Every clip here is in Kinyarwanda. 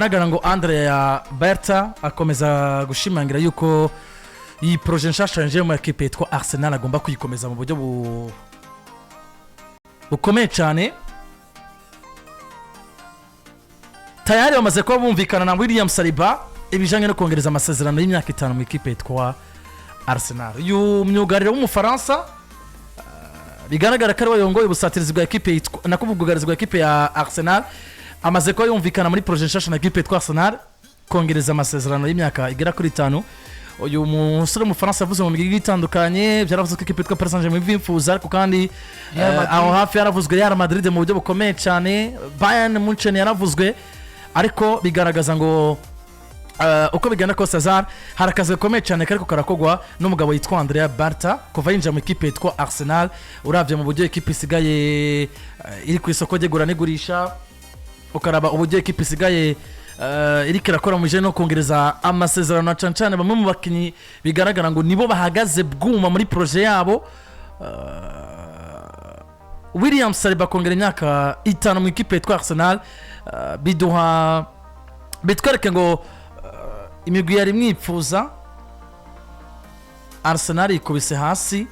nagara ngo Andrea Berta akomeza gushimangira yuko iyi projet nshashanje mu equipe yitwa Arsenal agomba kuyikomeza mu buryo bukomeye cyane. Tayari bamaze kuba bumvikana na William Saliba ibijanye no kongereza amasezerano y'imyaka 5 mu equipe yitwa Arsenal. Uyu myugariro w'umufaransa bigaragara ko ari wayongoye ubusatirizi bwa equipe yitwa nakubugariza bwa equipe ya Arsenal amaze kuba yumvikana muri projet nshasha na equipe yitwa Arsenal kongereza amasezerano y'imyaka igera kuri 5. Uyu musore w'umufaransa yavuze mu migigi itandukanye byaravuze ko equipe yitwa Paris Saint-Germain bimfuza ariko kandi aho hafi yaravuzwe ya Madrid mu buryo bukomeye cyane, Bayern Munchen yaravuzwe ariko bigaragaza ngo uko bigenda ko Cesar harakaze gakomeye cyane kariko karakogwa n'umugabo yitwa Andrea Berta kuva yinjira mu equipe yitwa Arsenal. Uravye mu buryo equipe isigaye iri ku isoko ryegura n'igurisha, ukaraba uburyo equipe isigaye iri kirakora mu je no kongereza amasezerano cancane bamwe mu bakinyi bigaragara ngo nibo bahagaze bwuma muri projet yabo. William Saliba kongera imyaka 5 mu equipe yitwa Arsenal biduha bitwereke ngo imigwi yari mwipfuza Arsenal ikubise hasi,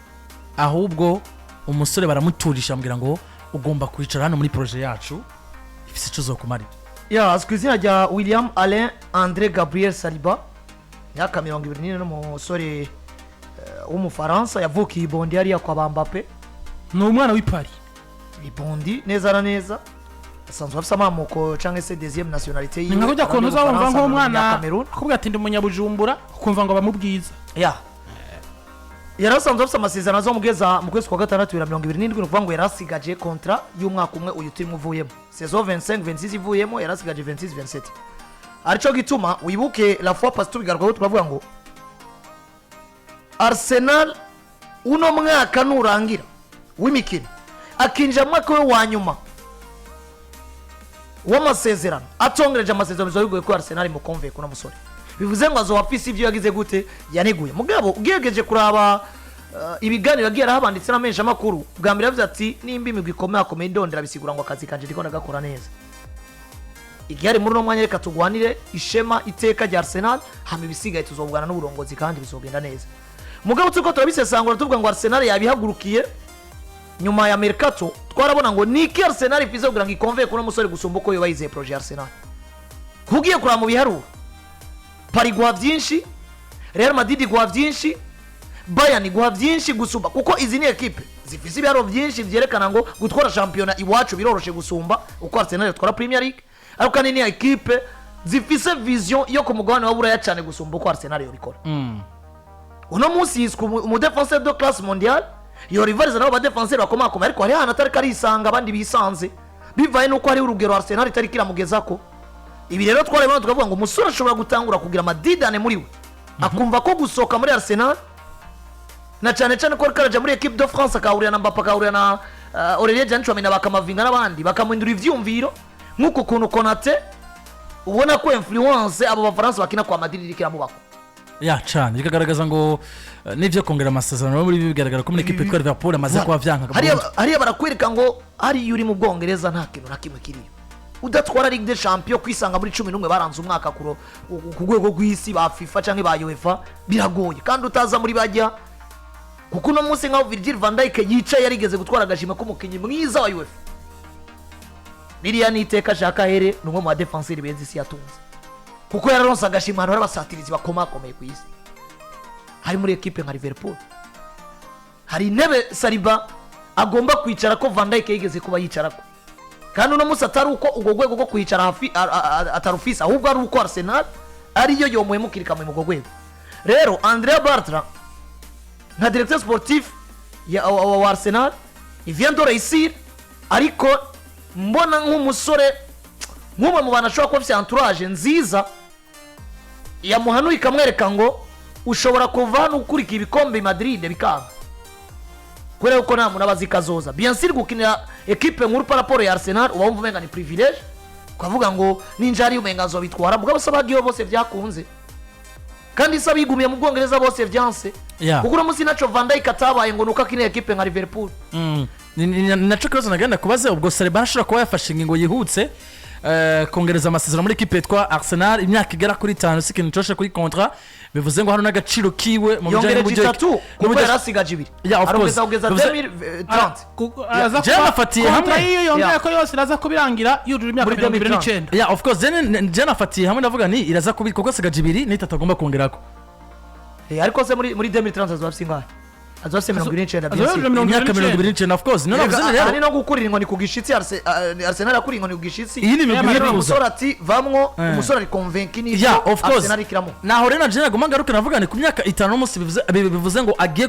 ahubwo umusore baramuturisha ambwira ngo ugomba kwicara hano muri projet yacu ifise cyo zokumari. Azkwizina rya William Alain André Gabriel Saliba yaka 24 n'umusore w'umufaransa yavukiye Bondi yari kwa Mbappe, ni umwana w'Ipari Bondi neza na neza asanzwe afite amamoko cyangwa se deuxième nationalité yiwe. Nkajya kontu uzabumva nko umwana akubwira ati ndi munyabujumbura ukumva ngo bamubwiza yarasanzwe afite amasezerano zo mugeza mu kwezi kwa 6 2027 kuvuga ngo yarasigaje contrat y'umwaka umwe uyu turimo uvuyemo saison 25-26 ivuyemo yarasigaje 26-27. Arico gituma wibuke la fois passée tubigarwaho turavuga ngo Arsenal uno mwaka nurangira w'imikino akinja mwaka we wa nyuma w'amasezerano atongereje amasezerano zo ko Arsenal mu convey kuna musore bivuze ngo azowafisi ibyo yagize gute yaniguye mugabo ugiyegeje kuraba ibiganiro yagiye arahabanditse n'amenje amakuru bwa mbere yavuze ati nimba imigwi ikomeye indondera bisigura ngo akazi kanje ndiko ndagakora neza igihari muri no mwanya reka tugwanire ishema iteka rya Arsenal hama ibisigaye tuzovugana n'uburongozi kandi bizogenda neza. Mugabo tuko turabisesangura tuvuga ngo Arsenal yabihagurukiye nyuma ya mercato twarabona ngo niki Arsenal ifize kugira ngo ikonve kuno musore gusumba uko yobayize projet Arsenal kugiye kura mu biharuro Paris gwa byinshi, Real Madrid gwa byinshi, Bayern gwa byinshi gusumba kuko izi ni equipe zifise ibiharuro byinshi byerekana ngo gutwara championa iwacu biroroshe gusumba uko Arsenal yatwara Premier League, ariko kandi ni equipe zifise vision yo ku mugabane wa buraya cyane gusumba uko Arsenal yobikora. Uno munsi yiswe umu défenseur de classe mondiale yo rivaliza nabo ba défenseur bakomakoma ariko hari hana atari karisanga abandi bisanze bivaye nuko hari urugero Arsenal itari kiramugezako. Ibi rero twarabona tukavuga ngo umusore ashobora gutangura kugira amadidane muri we akumva ko gusoka muri Arsenal na cyane ko karaje muri equipe de France akahurira na Mbappe akahurira na Aurelien Tchouameni na Camavinga n'abandi bakamuhindura ivyumviro nkuko kuntu Konate ubona ko influence abo bafaransa bakina kwa Madrid ikiramubako cyane bikagaragaza ngo nivyo kongera amasezerano muri bigaragara ko muri equipe ya Liverpool amaze kuba vyanka hariya barakwereka ngo ari yuri mu Bwongereza nta kintu nakimwe kiriyo udatwara Ligue des Champions kwisanga muri 11 baranze umwaka ku rwego rw'isi ba FIFA canke ba UEFA biragoye kandi utaza muri bajya kuko no munsi nka Virgil van Dijk yicaye yarigeze gutwara agashima k'umukinyi mwiza wa UEFA Lilian iteka shaka here numwe mu defenseur bezi si yatunze kuko yararonsa agashima hano abasatirizi bakomakomeye ku isi hari muri equipe nka Liverpool hari intebe Saliba agomba kwicara ko Van Dijk yigeze kuba yicarako kandi uno musa atari uko ubwo rwego rwo kwicara hafi atarufisa ahubwo ari uko Arsenal ariyo yomoye mukirika mu ubwo rwego. Rero Andrea Berta nka directeur sportif ya Arsenal vient de réussir ariko mbona nk'umusore nk'umwe mu bana ashobora kuba afite entourage nziza yamuhanuye ikamwereka ngo ushobora kuva hano ukurika ibikombe Madrid bikanga kubera uko nta muntu abazikazoza bien sûr gukinira equipe nkuru par rapport ya Arsenal uba wumva umenga ni privilege ukavuga ngo ninjari umenga zo bitwara mugabo sabagiyo bose byakunze kandi sabigumiye mu Bwongereza bose vyanse kuko no musi naco Van Dijk atabaye ngo nuko akinira equipe nka Liverpool naco kibazo nagenda kubaze ubwo Saliba ashobora kuba yafashe ingingo yihutse kongereza amasezerano muri equipe yitwa Arsenal imyaka igera kuri 5 si ikintu cyoshe kuri contrat bivuze ngo hano n'agaciro kiwe mu bijyanye yongereje 3 kuko yarasigaje 2 Yeah, of course. arongeza 2030 Jana afatiye hamwe. iyo yongeye ko yose iraza kubirangira yujuje imyaka Muri 29. Yeah, of course Jana afatiye hamwe ndavuga ni iraza kubiri kuko sigaje 2 n'itatu agomba kongerako ariko se muri 2030 azafise ingahe azafise 29 imyaka 29 of course none avuze rero rero no gukurira inkoni ku gishitsi Arsenal akuri inkoni ku gishitsi iyi ni imigwi iri kuza umusore ati vamwo umusore ari convaincu ni Yeah, of course. Arsenal ikiramo naho rero Jana agomba ngaruka navuga ni ku myaka 5 n'umunsi bivuze ngo agiye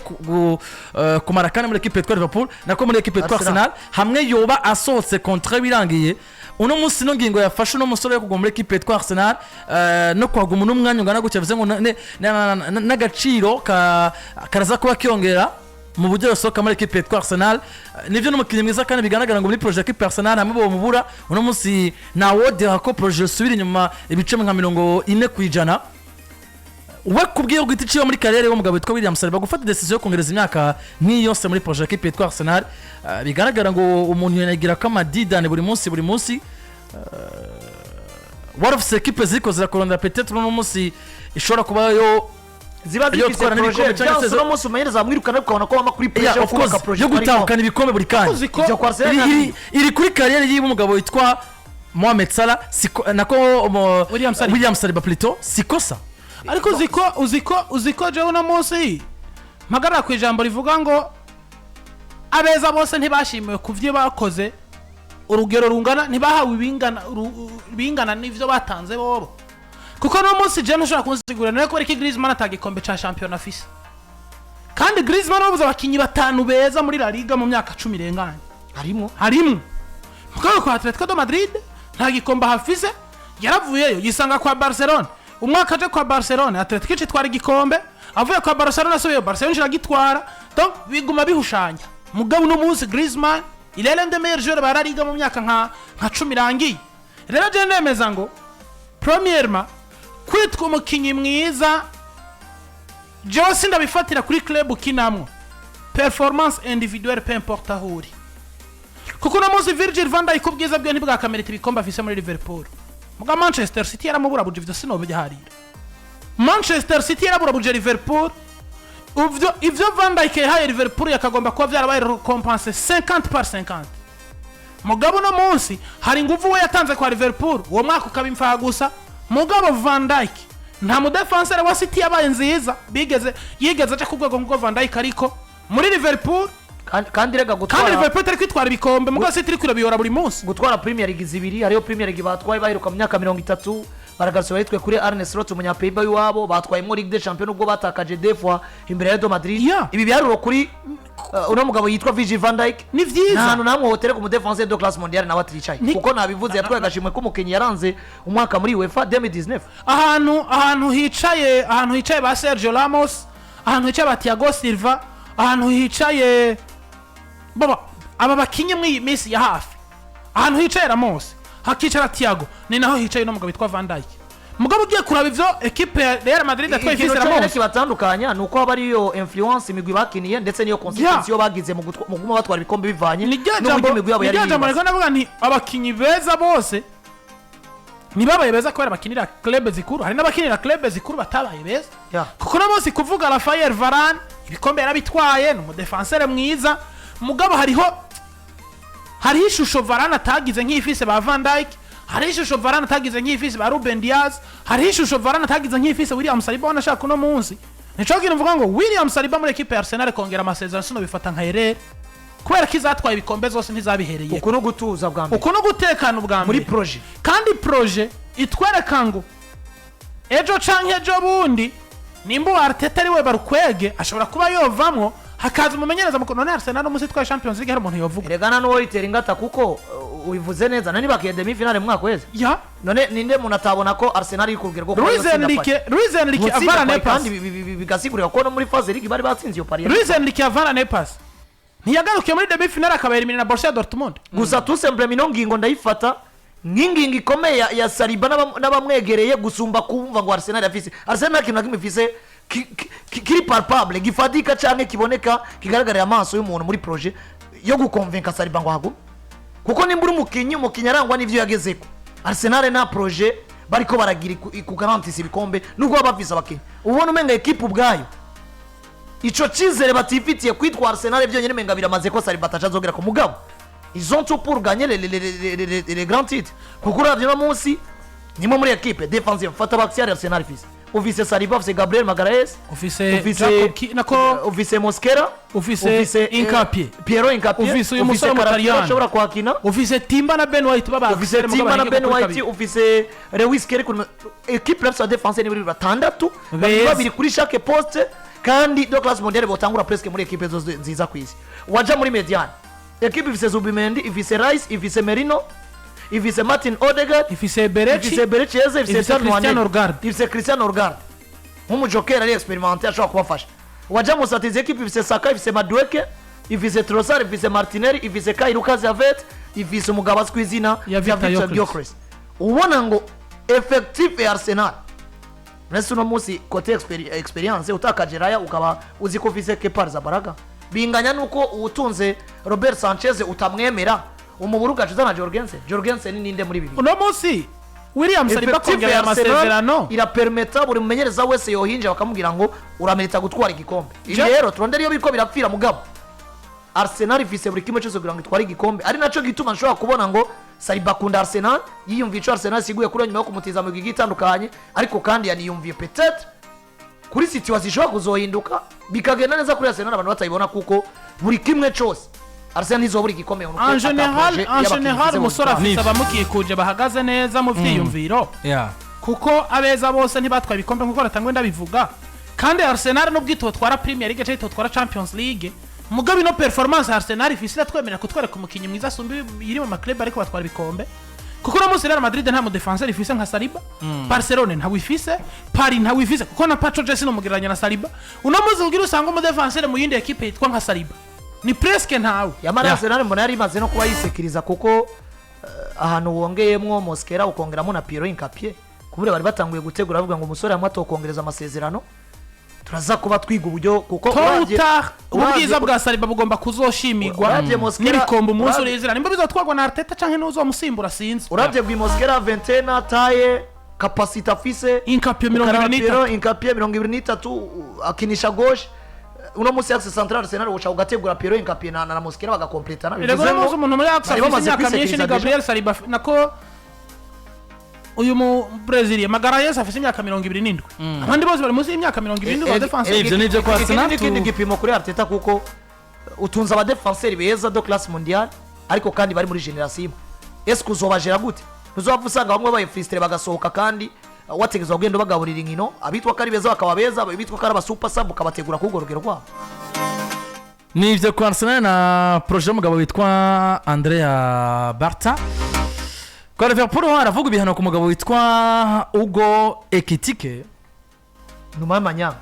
kumara kandi muri equipe yitwa Liverpool nako muri equipe yitwa Arsenal hamwe yoba asohotse contrat birangiye uno munsi no ngingo yafashe no musore yo kugwa muri equipe yitwa Arsenal no kwaguma n'umwanya ungana gutya bivuze ngo n'agaciro karaza kuba kiyongera mu buryo soka muri equipe yitwa Arsenal nivyo n'umukinyi mwiza kandi bigaragara ngo muri projet equipe Arsenal hamwe bo mubura uno munsi na wode hako projet subira inyuma ibice nka 40% we kubwiye giti ciyo muri carrière yo mugabo witwa William Saliba gufata decision yo kongereza imyaka ni yose muri projet equipe yitwa Arsenal bigaragara ngo umuntu yanagira kama didane buri munsi what of equipe ziko zirakorondera peut-être no munsi ishobora kuba yo ziba zifite projet cyangwa no munsi umenyereza mwirukana ukabona ko bama kuri pressure kubaka projet yo gutahukana ibikombe buri kanya ibyo kwa Arsenal iri kuri carrière y'uyu mugabo witwa Mohamed Salah nako William Saliba plutôt sikosa ariko uziko je uno munsi mpagarara ku ijambo rivuga ngo abeza bose ntibashimiwe kuvyo bakoze urugero rungana ntibahawe bingana n'ivyo batanze bobo kuko no munsi je ntushobora kunsigura none ko ari Griezmann atagikombe ca champion afise kandi Griezmann wabuze abakinyi batanu beza muri La Liga mu myaka 10 irenganye harimo mukaba kwa Atletico de Madrid nta gikombe hafise yaravuyeyo yisanga kwa Barcelona umwaka aje kwa Barcelona Atletico citwara igikombe avuye kwa Barcelona asubiye Barcelona iragitwara donc biguma bihushanya mugabo no munsi Griezmann il est l'un des meilleurs joueurs ba La Liga mu myaka nka 10 irangiye rero je nemeza ngo premièrement kwitwa umukinyi mwiza Jose ndabifatira kuri club ukinamwo performance individuelle peu importe aho uri kuko no munsi Virgil van Dijk ubwiza bwe ntibwakamerita ibikombe afise muri Liverpool muga Manchester City yaramubura buje ivyo sinobe harira Manchester City yarabura buje Liverpool ivyo Van Dijk yahaye Liverpool yakagomba kuba vyarabaye recompense 50/50 mugabo no munsi hari nguvu we yatanze kwa Liverpool uwo mwaka ukabimfa gusa mugabo Van Dijk nta mu defenseur wa City yabaye nziza yigeze aje kugwego ngo Van Dijk ariko muri Liverpool kandi rega gutwara kandi Liverpool tari kwitwara ibikombe mugabo City iri kwirabiyora buri munsi gutwara Premier League zibiri hariyo Premier League batwaye baheruka mu myaka 30 baragarutse bayitwe kuri Arne Slot umunyapeiba yuwabo batwaye muri Ligue des Champions ubwo batakaje defwa imbere ya Real Madrid ibi biharuro kuri uno mugabo yitwa Virgil van Dijk ni vyiza nanu namwe hotere ku défenseur de classe mondiale nawe atricaye kuko nabivuze yatwaye gashimwe ko umukenyi yaranze umwaka muri UEFA 2019 ahantu hicaye ba Sergio Ramos ahantu hicaye ba Thiago Silva ahantu hicaye baba aba bakinye muri Messi ya hafi ahantu hicaye Ramos hakicara Thiago ni naho hicaye no mugabo witwa Van Dijk mugabo ugiye kuraba ivyo equipe ya Real Madrid atwaye ifise Ramos kibatandukanya nuko aba ariyo influence imigwi bakiniye ndetse niyo consistency yo bagize mu guma batwara ibikombe bivanye n'uburyo imigwi yabo yari yibaza navuga nti abakinyi beza bose nibabaye beza kubera bakinira club zikuru hari n'abakinira club zikuru batabaye beza kuko no munsi kuvuga Rafael Varane ibikombe yarabitwaye no mu defenseur mwiza mugabo hariho ishusho Varane atagize nk'ifise ba Van Dijk hari ishusho Varane atagize nk'ifise ba Ruben Diaz hari ishusho Varane atagize nk'ifise William Saliba wanashaka no munsi nico kintu mvuga ngo William Saliba muri equipe ya Arsenal kongera amasezerano sino bifata nka erreur kubera kizatwaye ibikombe zose ntizabihereye uko no gutuza bwa mbere uko no gutekana ubwa mbere muri projet kandi projet itwereka ngo ejo canke ejo bundi nimba Arteta ari we barukwege ashobora kuba yovamwo hakaza umumenyereza mukono na Arsenal no musitwa Champions League hari umuntu yovuga regana no itera ingata kuko ubivuze neza nani bakiye demi finale mwaka weze none ninde muntu atabona ko Arsenal iri kurugero rwo Luis Enrique avara nepas kandi bigasigurira ko no muri phase league bari batsinze iyo Paris Luis Enrique avara nepas ntiyagarukiye muri demi finale akabera na Borussia Dortmund gusa tout simplement ngingo ndayifata ngingo ikomeye ya Saliba n'abamwegereye gusumba kumva ngo Arsenal yafise Arsenal kintu kimifise kiri palpable gifadika cyane kiboneka kigaragarira amaso y'umuntu muri projet yo gukonvenka Saliba ngo hagu kuko nimbura umukinyi arangwa n'ivyo yagezeko Arsenal na projet bariko baragira ku garantisi ibikombe nubwo babavisa abakinyi ubona umenga equipe ubwayo ico cizere batifitiye kwitwa Arsenal byonyene menga biramaze ko Saliba atazogera ku mugabo ils ont tout pour gagner les grands titres kuko uravye no munsi nimo muri equipe defensive fata baxiari Arsenal fils ufise Saliba ufise Gabriel Magalhaes ufise Mosquera ufise Incapie Piero Incapie ufise umusore mutaliyani ushobora kwakina ufise Timba na Ben White baba ufise Timba na Ben White ufise Lewis Kelly equipe la defense ni muri batandatu babiri kuri chaque poste kandi do classe mondiale botangura presque muri equipe zo nziza kwisi waja muri mediane equipe ifise Zubimendi ifise Rice ifise Merino ifise Martin Odegaard ifise Berechi ifise Cristiano Orgard nk'umujokera ari experimenté ashobora kubafasha waja musatize equipe ifise Saka ifise Madueke ifise Trossard ifise Martinelli ifise Kai Lucas Havertz ifise umugabo azwi izina ya Victor Gyökeres ubona ngo effective ya Arsenal Nese uno munsi kote experience utakajeraya ukaba uzi ko ufise Kepa Arrizabalaga binganya nuko utunze Robert Sanchez utamwemera umuburu gacuzana Jorgensen ninde muri bibi uno munsi William Saliba kongera amasezerano irapermeta buri mumenyereza wese yohinja bakamubwira ngo uramerita gutwara igikombe ibi rero turondera iyo biko birapfira mugabo Arsenal ifise buri kimwe cyose kugira ngo itware igikombe ari naco gituma nshobora kubona ngo Saliba kunda Arsenal yiyumviye ico Arsenal siguye kuri nyuma yo kumutiza mu gigi itandukanye ariko kandi yaniyumviye peut-être kuri situation ishobora kuzohinduka bikagenda neza kuri Arsenal abantu batayibona kuko buri kimwe cyose Arsenal izobura igikombe en general umusore afise abamukikuje bahagaze neza mu vyiyumviro kuko abeza bose ntibatwaye ibikombe nkuko ratangwe ndabivuga kandi Arsenal no bwito twara Premier League cyangwa twara Champions League mugabe no performance Arsenal ifise twemera kutwereka umukinyi mwiza asumbi iri mu maclub ariko batwara ibikombe kuko no munsi Real Madrid nta mu defenseur ifise nka Saliba Barcelona nta wifise Paris nta wifise kuko na Pajo Jesse no mugeranya na Saliba uno muzi ugira usanga mu defenseur mu yindi equipe yitwa nka Saliba ni presque ntawe yamara Arsenal mbona yari imaze no kuba yisekiriza kuko ahantu wongeyemwo Mosquera ukongeramo na Piero Incapie kubure bari batanguye gutegura bavuga ngo umusore amwe atokongereza amasezerano turaza kuba twiga uburyo kuko ubwiza bwa Saliba bugomba kuzoshimigwa n'ibikombe umunsi urizira nimba bizatwagwa na Arteta canke n'uzomusimbura sinzi uravye bwi Mosquera 21 Ateye capacité afise Incapie 23 akinisha gauche uno musi axe central Arsenal uca ugategura Piero Incapie na Mosquera bagakompletana bivuze ngo umuntu muri axe imyaka myinshi ni Gabriel Saliba nako uyu mu Brazil Magalhaes afise imyaka 27 abandi bose bari munsi y'imyaka 27 ba defenseur ivyo nivyo kwa Arsenal ikindi gipimo kuri Arteta kuko utunza aba defenseur beza do classe mondiale ariko kandi bari muri generation est-ce que uzobajera gute uzobavusanga bamwe baye frustre bagasohoka kandi wategezwa kugenda bagaburira inkino abitwa kari beza bakaba beza abitwa kari aba super sub ukabategura kugorogero kwabo nivyo kwa Arsenal na projet mugabo witwa Andrea Barta kwa Liverpool haravuga ibihano ku mugabo witwa Ugo Ekitike Numa Manyanga